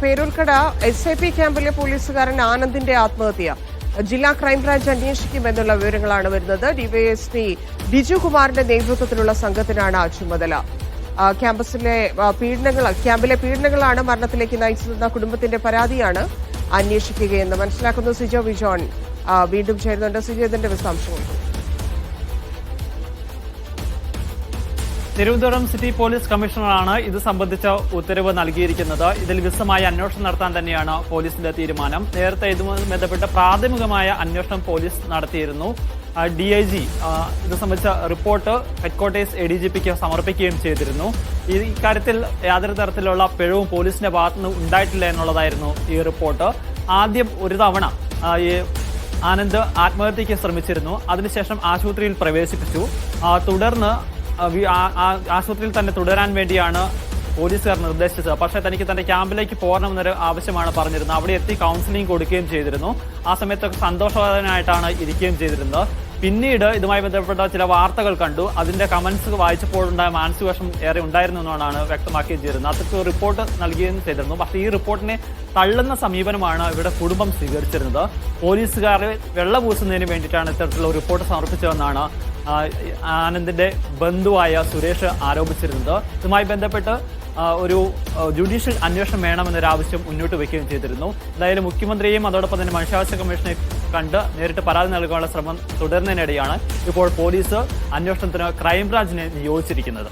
Peroorkada SIP ക്യാമ്പിലെ പോലീസുകാരൻ ആനന്ദിന്റെ ആത്മഹത്യ ജില്ലാ ക്രൈംബ്രാഞ്ച് അന്വേഷിക്കുമെന്നുള്ള വിവരങ്ങളാണ് വരുന്നത്. ഡിവൈഎസ്പി ബിജുകുമാറിന്റെ നേതൃത്വത്തിലുള്ള സംഘത്തിനാണ് ചുമതല. ക്യാമ്പിലെ പീഡനങ്ങളാണ് മരണത്തിലേക്ക് നയിച്ചതെന്ന കുടുംബത്തിന്റെ പരാതിയാണ് അന്വേഷിക്കുകയെന്ന് മനസ്സിലാക്കുന്നു. സിജോ വിജോൺ വീണ്ടും ചേരുന്നുണ്ട്. സിജോ, ഇതിന്റെ വിശദാംശങ്ങൾ. തിരുവനന്തപുരം സിറ്റി പോലീസ് കമ്മീഷണറാണ് ഇത് സംബന്ധിച്ച ഉത്തരവ് നൽകിയിരിക്കുന്നത്. ഇതിൽ വിശദമായ അന്വേഷണം നടത്താൻ തന്നെയാണ് പോലീസിന്റെ തീരുമാനം. നേരത്തെ ഇതുമായി ബന്ധപ്പെട്ട പ്രാഥമികമായ അന്വേഷണം പോലീസ് നടത്തിയിരുന്നു. DIG ഇത് സംബന്ധിച്ച റിപ്പോർട്ട് ഹെഡ്ക്വാർട്ടേഴ്സ് ADGPക്ക് സമർപ്പിക്കുകയും ചെയ്തിരുന്നു. ഇക്കാര്യത്തിൽ യാതൊരു തരത്തിലുള്ള പിഴവും പോലീസിന്റെ ഭാഗത്തുനിന്ന് ഉണ്ടായിട്ടില്ല എന്നുള്ളതായിരുന്നു ഈ റിപ്പോർട്ട്. ആദ്യം ഒരു തവണ ആനന്ദ് ആത്മഹത്യയ്ക്ക് ശ്രമിച്ചിരുന്നു. അതിനുശേഷം ആശുപത്രിയിൽ പ്രവേശിപ്പിച്ചു. തുടർന്ന് ആശുപത്രിയിൽ തന്നെ തുടരാൻ വേണ്ടിയാണ് പോലീസുകാർ നിർദ്ദേശിച്ചത്. പക്ഷേ തനിക്ക് തന്റെ ക്യാമ്പിലേക്ക് പോകണമെന്നൊരു ആവശ്യമാണ് പറഞ്ഞിരുന്നത്. അവിടെ എത്തി കൗൺസിലിംഗ് കൊടുക്കുകയും ചെയ്തിരുന്നു. ആ സമയത്തൊക്കെ സന്തോഷവാദനായിട്ടാണ് ഇരിക്കുകയും ചെയ്തിരുന്നത്. പിന്നീട് ഇതുമായി ബന്ധപ്പെട്ട ചില വാർത്തകൾ കണ്ടു. അതിന്റെ കമന്റ്സ് വായിച്ചപ്പോഴുണ്ടായ മാനസികവശം ഏറെ ഉണ്ടായിരുന്നു എന്നാണ് വ്യക്തമാക്കുകയും ചെയ്തിരുന്നത്. അതൊക്കെ റിപ്പോർട്ട് നൽകുകയും ചെയ്തിരുന്നു. പക്ഷേ ഈ റിപ്പോർട്ടിനെ തള്ളുന്ന സമീപനമാണ് ഇവിടെ കുടുംബം സ്വീകരിച്ചിരുന്നത്. പോലീസുകാരെ വെള്ളപൂശുന്നതിന് വേണ്ടിയിട്ടാണ് ഇത്തരത്തിലുള്ള റിപ്പോർട്ട് സമർപ്പിച്ചതെന്നാണ് ആനന്ദിന്റെ ബന്ധുവായ സുരേഷ് ആരോപിച്ചിരുന്നത്. ഇതുമായി ബന്ധപ്പെട്ട് ഒരു ജുഡീഷ്യൽ അന്വേഷണം വേണമെന്നൊരാവശ്യം മുന്നോട്ട് വയ്ക്കുകയും ചെയ്തിരുന്നു. എന്തായാലും മുഖ്യമന്ത്രിയെയും അതോടൊപ്പം തന്നെ മനുഷ്യാവകാശ കമ്മീഷനെ കണ്ട് നേരിട്ട് പരാതി നൽകാനുള്ള ശ്രമം തുടരുന്നതിനിടെയാണ് ഇപ്പോൾ പോലീസ് അന്വേഷണത്തിന് ക്രൈംബ്രാഞ്ചിനെ നിയോഗിച്ചിരിക്കുന്നത്.